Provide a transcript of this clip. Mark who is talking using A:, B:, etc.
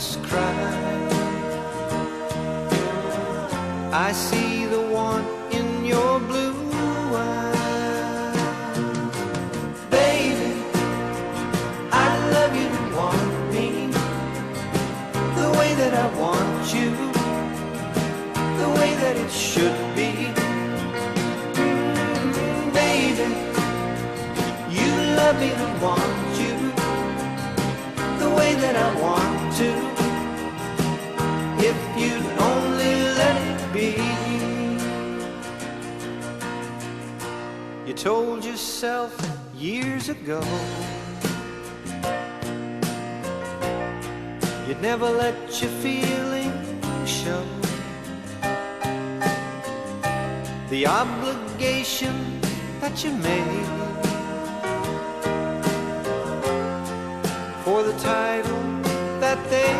A: just cry. I see the one in your blue eyes. Baby, I love you to want me the way that I want you, the way that it should be. Baby, you love me to want you the way that I want to, if you'd only let it be. You told yourself years ago you'd never let your feelings show. The obligation that you made for the title that they